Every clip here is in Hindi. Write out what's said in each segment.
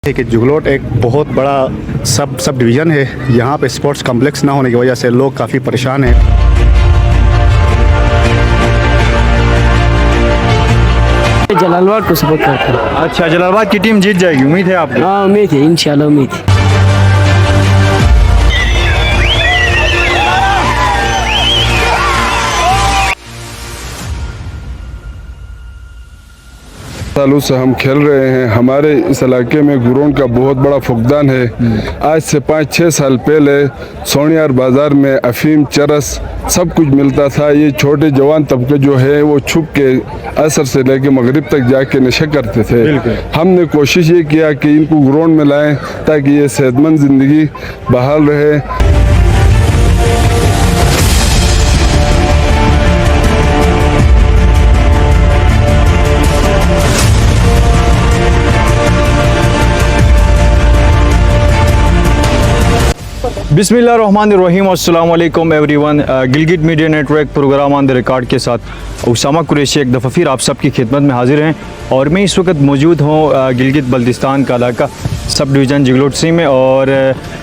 कि जुगलोट एक बहुत बड़ा सब डिवीज़न है। यहाँ पे स्पोर्ट्स कॉम्प्लेक्स ना होने की वजह से लोग काफ़ी परेशान हैं। जलालाबाद को सपोर्ट करते हैं। अच्छा, जलालाबाद की टीम जीत जाएगी, उम्मीद है आपको? हाँ, उम्मीद है, इंशाल्लाह उम्मीद है। सालों से हम खेल रहे हैं। हमारे इस इलाके में ग्राउंड का बहुत बड़ा फुकदान है। आज से 5-6 साल पहले सोनियार बाज़ार में अफीम, चरस सब कुछ मिलता था। ये छोटे जवान तबके जो है वो छुप के असर से लेके मगरिब तक जाके नशा करते थे। हमने कोशिश ये किया कि इनको ग्राउंड में लाएं ताकि ये सेहतमंद ज़िंदगी बहाल रहे। बिस्मिल्लाहिर्रहमानिर्रहीम, अस्सलाम वालेकुम everyone. Gilgit media network program on the record के साथ उसामा कुरैशी एक दफ़ा फिर आप सबकी खिदमत में हाजिर हैं। और मैं इस वक्त मौजूद हूँ गिलगित बल्तिस्तान का इलाका सब डिवीज़न जिगलोट सी में। और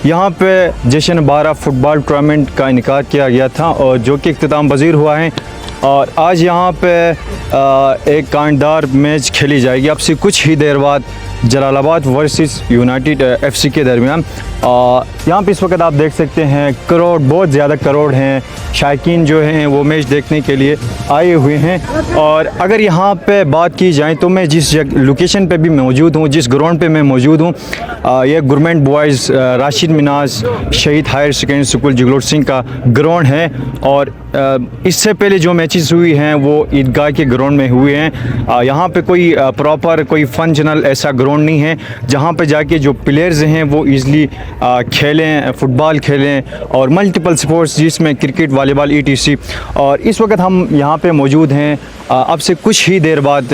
यहाँ पे जश्न 12 फुटबॉल टूर्नामेंट का इनेकाद किया गया था और जो कि इख्तिताम पज़ीर हुआ है। और आज यहाँ पे एक कांटदार मैच खेली जाएगी अब से कुछ ही देर बाद जलालाबाद वर्सेस यूनाइटेड एफसी के दरमियान। यहाँ पे इस वक्त आप देख सकते हैं करोड़, बहुत ज़्यादा करोड़ हैं शायकीन जो हैं वो मैच देखने के लिए आए हुए हैं। और अगर यहाँ पे बात की जाए तो मैं जिस लोकेशन पे भी मौजूद हूँ, जिस ग्राउंड पे मैं मौजूद हूँ, ये गवर्नमेंट बॉयज़ राशिद मिनाज शहीद हायर सेकेंडरी स्कूल जिगलोट सिंह का ग्राउंड है। और इससे पहले जो मैचेस हुई हैं वो ईदगाह के ग्राउंड में हुए हैं। यहाँ पे कोई प्रॉपर कोई फंक्शनल ऐसा ग्राउंड नहीं है जहाँ पे जाके जो प्लेयर्स हैं वो ईज़िली खेलें, फुटबॉल खेलें और मल्टीपल स्पोर्ट्स जिसमें क्रिकेट, वॉलीबॉल ETC। और इस वक्त हम यहाँ पे मौजूद हैं अब से कुछ ही देर बाद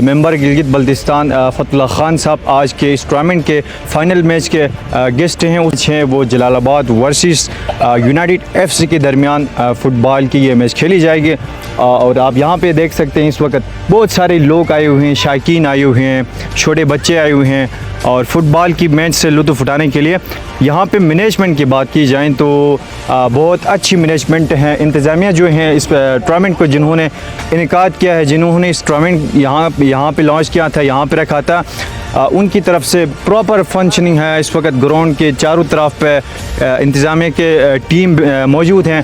मेंबर गिलगित बल्तिस्तान फतुल्लाह खान साहब आज के इस टूर्नामेंट के फाइनल मैच के गेस्ट हैं। वो जलालाबाद वर्सेस यूनाइटेड FC के दरमियान फुटबॉल की ये मैच खेली जाएगी। और आप यहाँ पे देख सकते हैं इस वक्त बहुत सारे लोग आए हुए हैं, शायकीन आए हुए हैं, छोटे बच्चे आए हुए हैं और फुटबॉल की मैच से लुत्फ़ उठाने के लिए। यहाँ पे मैनेजमेंट की बात की जाए तो बहुत अच्छी मैनेजमेंट है। इंतज़ामिया जो है इस टूर्नामेंट को जिन्होंने इनेकाद किया है, जिन्होंने इस टूर्नामेंट यहाँ पे लॉन्च किया था, यहाँ पे रखा था, उनकी तरफ से प्रॉपर फंक्शनिंग है। इस वक्त ग्राउंड के चारों तरफ पे इंतज़ामिया के टीम मौजूद हैं।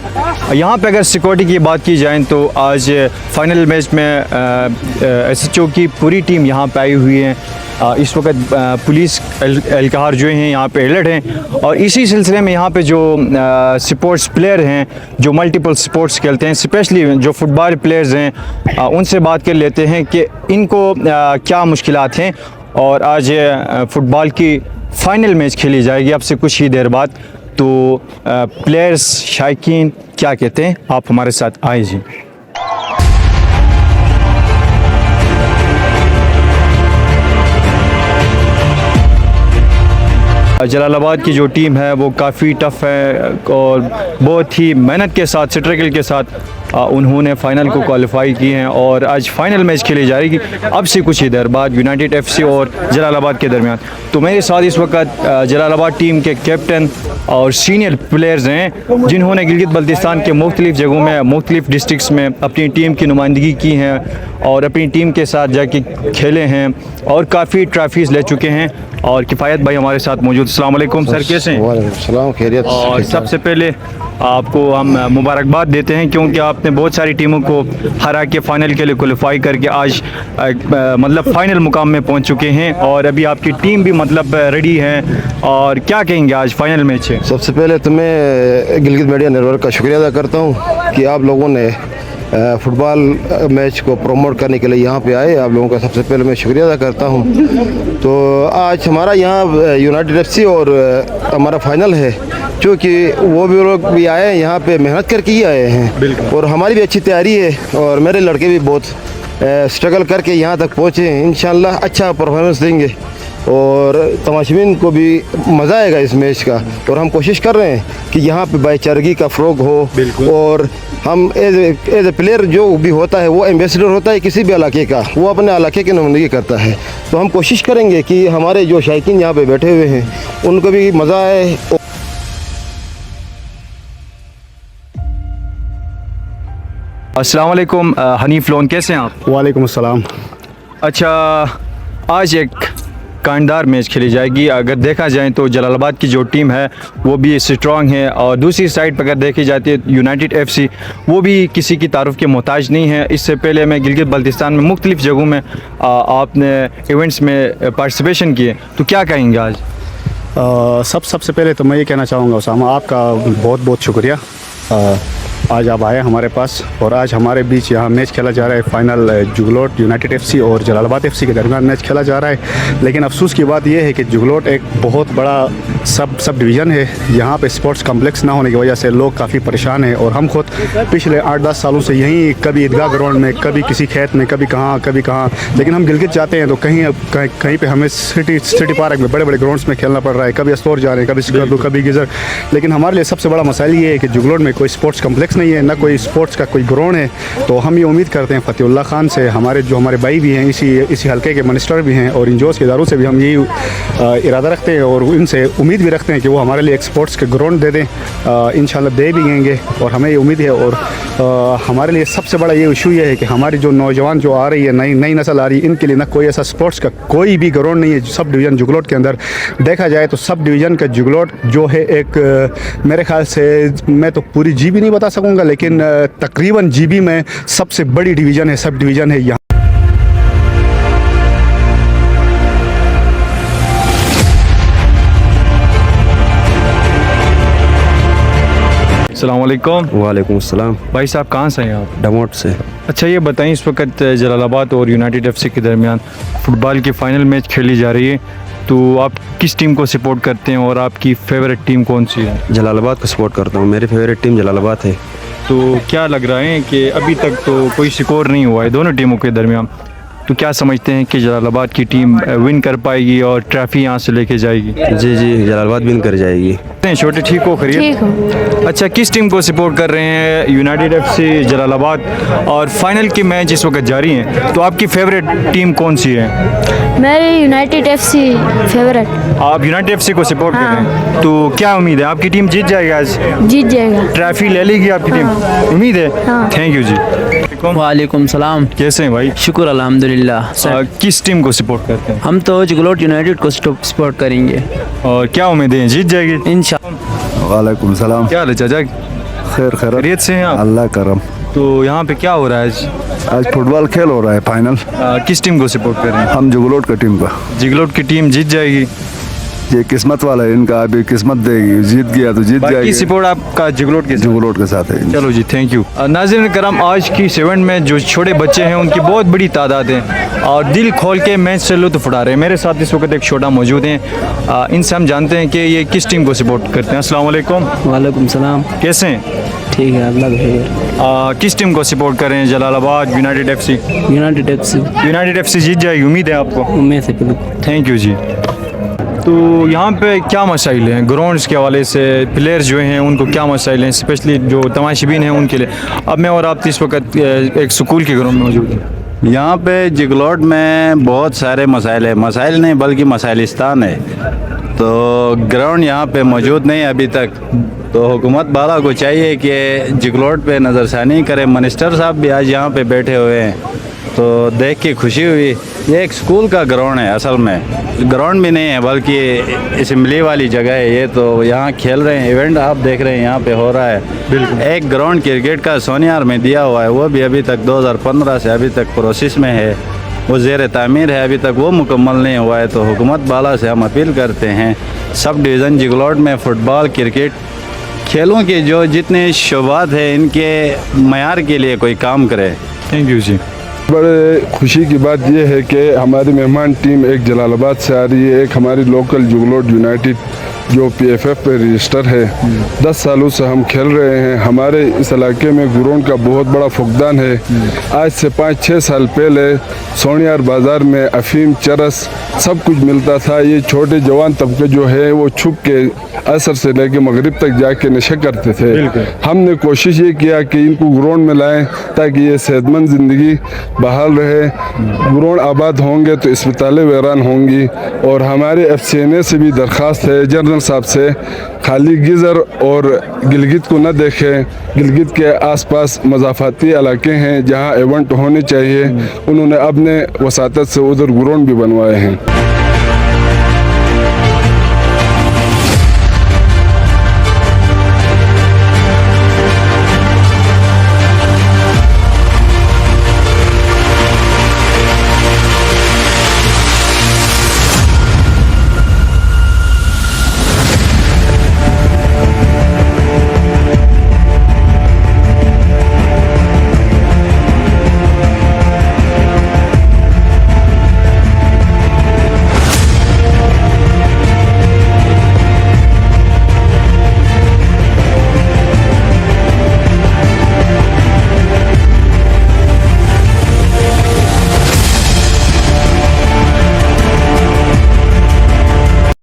यहाँ पे अगर सिक्योरिटी की बात की जाए तो आज फाइनल मैच में SHO की पूरी टीम यहाँ पे आई हुई है। इस वक्त पुलिस एहलकार जो हैं यहाँ पे अलर्ट हैं। और इसी सिलसिले में यहाँ पे जो स्पोर्ट्स प्लेयर हैं जो मल्टीपल स्पोर्ट्स खेलते हैं, स्पेशली जो फुटबॉल प्लेयर्स हैं, उनसे बात कर लेते हैं कि इनको क्या मुश्किलात हैं। और आज फुटबॉल की फ़ाइनल मैच खेली जाएगी अब से कुछ ही देर बाद। तो प्लेयर्स शायकीन क्या कहते हैं, आप हमारे साथ आए जी। जलालाबाद की जो टीम है वो काफ़ी टफ़ है और बहुत ही मेहनत के साथ, स्ट्रगल के साथ उन्होंने फ़ाइनल को क्वालिफाई की हैं। और आज फ़ाइनल मैच खेली जाएगी अब से कुछ ही देर बाद यूनाइटेड FC और जलालाबाद के दरमियान। तो मेरे साथ इस वक्त जलालाबाद टीम के कैप्टन और सीनियर प्लेयर्स हैं जिन्होंने गिलगित बल्तिस्तान के मुख्तलिफ़ जगहों में, मुख्तलिफ़ डिस्ट्रिक्स में अपनी टीम की नुमाइंदगी की हैं और अपनी टीम के साथ जाके खेले हैं और काफ़ी ट्रॉफीज़ ले चुके हैं। और किफ़ायत भाई हमारे साथ मौजूद। अस्सलाम वालेकुम सर, कैसे हैं? वालेकुम सलाम, खैरियत। और सबसे पहले आपको हम मुबारकबाद देते हैं क्योंकि आपने बहुत सारी टीमों को हरा के फ़ाइनल के लिए क्वालिफाई करके आज मतलब फ़ाइनल मुकाम में पहुंच चुके हैं और अभी आपकी टीम भी मतलब रेडी है। और क्या कहेंगे आज फ़ाइनल मैच है? सबसे पहले तो मैं गिलगित मीडिया नेटवर्क का शुक्रिया अदा करता हूँ कि आप लोगों ने फुटबॉल मैच को प्रमोट करने के लिए यहाँ पे आए। आप लोगों का सबसे पहले मैं शुक्रिया अदा करता हूँ। तो आज हमारा यहाँ यूनाइटेड FC और हमारा फाइनल है, क्योंकि वो भी लोग भी आए हैं यहाँ पे, मेहनत करके ही आए हैं और हमारी भी अच्छी तैयारी है और मेरे लड़के भी बहुत स्ट्रगल करके यहाँ तक पहुँचे हैं। इंशाल्लाह अच्छा परफॉर्मेंस देंगे और तमाशबीन को भी मज़ा आएगा इस मैच का। और हम कोशिश कर रहे हैं कि यहाँ पे भाईचारगी का फ़रोग हो और हम एज ए प्लेयर जो भी होता है वो एम्बेसडर होता है किसी भी इलाके का, वो अपने इलाके की नुमाइंदगी करता है। तो हम कोशिश करेंगे कि हमारे जो शायकीन यहाँ पे बैठे हुए हैं उनको भी मज़ा आए। अस्सलाम वालेकुम हनीफ लोन, कैसे हैं आप? वालेकुम अस्सलाम। अच्छा, आज एक कांडार मैच खेली जाएगी। अगर देखा जाए तो जलालाबाद की जो टीम है वो भी स्ट्रॉन्ग है और दूसरी साइड पर अगर देखी जाती है यूनाइटेड एफसी, वो भी किसी की तारुफ के मोहताज नहीं है। इससे पहले मैं गिलगित बल्तिस्तान में मुख्तलिफ़ जगहों में आपने इवेंट्स में पार्टिसिपेशन किए, तो क्या कहेंगे आज? सबसे पहले तो मैं ये कहना चाहूँगा उसामा, आपका बहुत बहुत शुक्रिया। आज आप आए हमारे पास और आज हमारे बीच यहाँ मैच खेला जा रहा है। फाइनल जुगलोट यूनाइटेड एफसी और जलालाबाद एफसी के दरमियान मैच खेला जा रहा है। लेकिन अफसोस की बात यह है कि जुगलोट एक बहुत बड़ा सब डिवीज़न है। यहाँ पे स्पोर्ट्स कम्प्लेक्स ना होने की वजह से लोग काफ़ी परेशान हैं और हम खुद पिछले 8-10 सालों से यहीं, कभी ईदगाह ग्राउंड में, कभी किसी खेत में, कभी कहाँ, लेकिन हम गिलगित जाते हैं तो कहीं पे हमें सिटी पार्क में, बड़े बड़े ग्राउंड्स में खेलना पड़ रहा है। कभी अस्तौर जा रहे हैं, कभी सिकंदर, कभी गिजर। लेकिन हमारे लिए सबसे बड़ा मसाइल ये है कि जुगलोट में कोई स्पोर्ट्स कम्प्लेक्स नहीं है, ना कोई स्पोर्ट्स का कोई ग्राउंड है। तो हम ये उम्मीद करते हैं फतेहुल्लाह खान से, हमारे भाई भी हैं, इसी हल्के के मिनिस्टर भी हैं और इंजोस के इदारों से भी हम यही इरादा रखते हैं और इनसे उम्मीद भी रखते हैं कि वो हमारे लिए एक स्पोर्ट्स के ग्राउंड दे दें। इंशाल्लाह दे भी देंगे और हमें ये उम्मीद है। और हमारे लिए सबसे बड़ा ये इशू ये है कि हमारी जो नौजवान जो आ रही है, नई नस्ल आ रही है, इनके लिए ना कोई ऐसा स्पोर्ट्स का कोई भी ग्राउंड नहीं है। सब डिवीज़न जुगलोट के अंदर देखा जाए तो सब डिवीज़न का जुगलोट जो है एक, मेरे ख्याल से मैं तो पूरी GB नहीं बता सकूँगा, लेकिन तकरीबन GB में सबसे बड़ी डिवीज़न है, सब डिवीज़न है यहाँ। अस्सलाम वालेकुम। वालेकुम अस्सलाम। भाई साहब, कहाँ से हैं आप? डमोट से। अच्छा, ये बताएं, इस वक्त जलालाबाद और यूनाइटेड एफसी के दरमियान फुटबॉल की फ़ाइनल मैच खेली जा रही है, तो आप किस टीम को सपोर्ट करते हैं और आपकी फेवरेट टीम कौन सी है? जलालाबाद को सपोर्ट करता हूँ, मेरी फेवरेट टीम जलालाबाद है। तो क्या लग रहा है कि अभी तक तो कोई स्कोर नहीं हुआ है दोनों टीमों के दरमियान, तो क्या समझते हैं कि जलालाबाद की टीम विन कर पाएगी और ट्रॉफी यहाँ से लेके जाएगी? जी, जलालाबाद विन कर जाएगी। छोटे ठीक हो, खरीद? ठीक हो। अच्छा, किस टीम को सपोर्ट कर रहे हैं? यूनाइटेड एफसी, जलालाबाद, और फाइनल की मैच इस वक्त जारी हैं, तो आपकी फेवरेट टीम कौन सी है? मेरी यूनाइटेड एफसी फेवरेट। आप यूनाइटेड एफसी को सपोर्ट कर रहे हैं, तो क्या उम्मीद है आपकी टीम जीत जाएगी आज? जीत जाएगा। ट्रॉफी ले लेगी आपकी टीम? उम्मीद है। हाँ। थैंक यू जी। वालेकुम सलाम। कैसे हैं भाई? शुक्र अल्हम्दुलिल्लाह। किस टीम को सपोर्ट करते हैं? हम तो जुगलोट यूनाइटेड को सपोर्ट करेंगे और क्या उम्मीद है जीत जाएगी? इंशाल्लाह। वालेकुम सलाम। क्या हाल है चाचा? खैर खैरियत से हैं आप? अल्लाह करम। तो यहाँ पे क्या हो रहा है आज? आज फुटबॉल खेल हो रहा है फाइनल। किस टीम को सपोर्ट कर रहे हैं? हम जुगलोट का टीम का। जिगलोट की टीम जीत जाएगी? ये किस्मत वाला है इनका, अभी किस्मत देगी, जीत गया तो जीत बाकी जाएगी। सपोर्ट आपका जुगलोट के साथ? जुगलोट के साथ है। चलो जी, थैंक यू। नाज़रीन करम, आज की इस इवेंट में जो छोटे बच्चे हैं उनकी बहुत बड़ी तादाद है और दिल खोल के मैच से लुत्फ़ उठा रहे हैं। मेरे साथ इस वक्त एक छोटा मौजूद हैं, इनसे हम जानते हैं कि ये किस टीम को सपोर्ट करते हैं। अस्सलाम वालेकुम। वालेकुम सलाम। कैसे हैं? ठीक है, अल्लाह का शुक्र। किस टीम को सपोर्ट कर रहे हैं? Jalalabad, United FC? United FC. United FC जीत जाएगी, उम्मीद है आपको? उम्मीद है बिल्कुल। Thank you ji. तो यहाँ पे क्या मसाइल हैं ग्राउंड्स के हवाले से? प्लेयर्स जो हैं उनको क्या मसाइल हैं, स्पेशली जो तमाशबीन हैं उनके लिए? अब मैं और आप इस वक्त एक स्कूल के ग्राउंड में मौजूद हैं। यहाँ पे जिगलोट में बहुत सारे मसाइल है, मसाइल नहीं बल्कि मसाइलिस्तान है। तो ग्राउंड यहाँ पे मौजूद नहीं अभी तक, तो हुकूमत वाला को चाहिए कि जिगलोट पे नज़रसानी करे। मिनिस्टर साहब भी आज यहाँ पे बैठे हुए हैं, तो देख के खुशी हुई। ये एक स्कूल का ग्राउंड है, असल में ग्राउंड भी नहीं है बल्कि असम्बली वाली जगह है ये। तो यहाँ खेल रहे हैं, इवेंट आप देख रहे हैं यहाँ पे हो रहा है। बिल्कुल, एक ग्राउंड क्रिकेट का सोनियार में दिया हुआ है, वो भी अभी तक 2015 से अभी तक प्रोसेस में है, वो ज़ेर तामीर है, अभी तक वो मुकम्मल नहीं हुआ है। तो हुकूमत वाला से हम अपील करते हैं, सब डिवीज़न जिगलोट में फ़ुटबॉल, क्रिकेट खेलों के जो जितने शोबात है इनके मयार के लिए कोई काम करे। थैंक यू जी। बड़े खुशी की बात यह है कि हमारी मेहमान टीम एक जलालाबाद से आ रही है, एक हमारी लोकल जुगलोट यूनाइटेड जो PFF पे रजिस्टर है। 10 सालों से हम खेल रहे हैं। हमारे इस इलाके में ग्राउंड का बहुत बड़ा फुकदान है। आज से 5-6 साल पहले सोनियार बाज़ार में अफीम, चरस सब कुछ मिलता था। ये छोटे जवान तबके जो है वो छुप के असर से लेके मगरिब तक जाके नशे करते थे। हमने कोशिश ये किया कि इनको ग्राउंड में लाएं ताकि ये सेहतमंद ज़िंदगी बहाल रहे। ग्राउंड आबाद होंगे तो अस्पतालें वैरान होंगी। और हमारे FCNA से भी दरख्वास्त है जनरल साहब से, खाली गिज़र और गिलगित को न देखें। गिलगित के आसपास मज़ाफ़ाती इलाके हैं जहां इवेंट होने चाहिए। उन्होंने अपने वसातत से उधर ग्राउंड भी बनवाए हैं।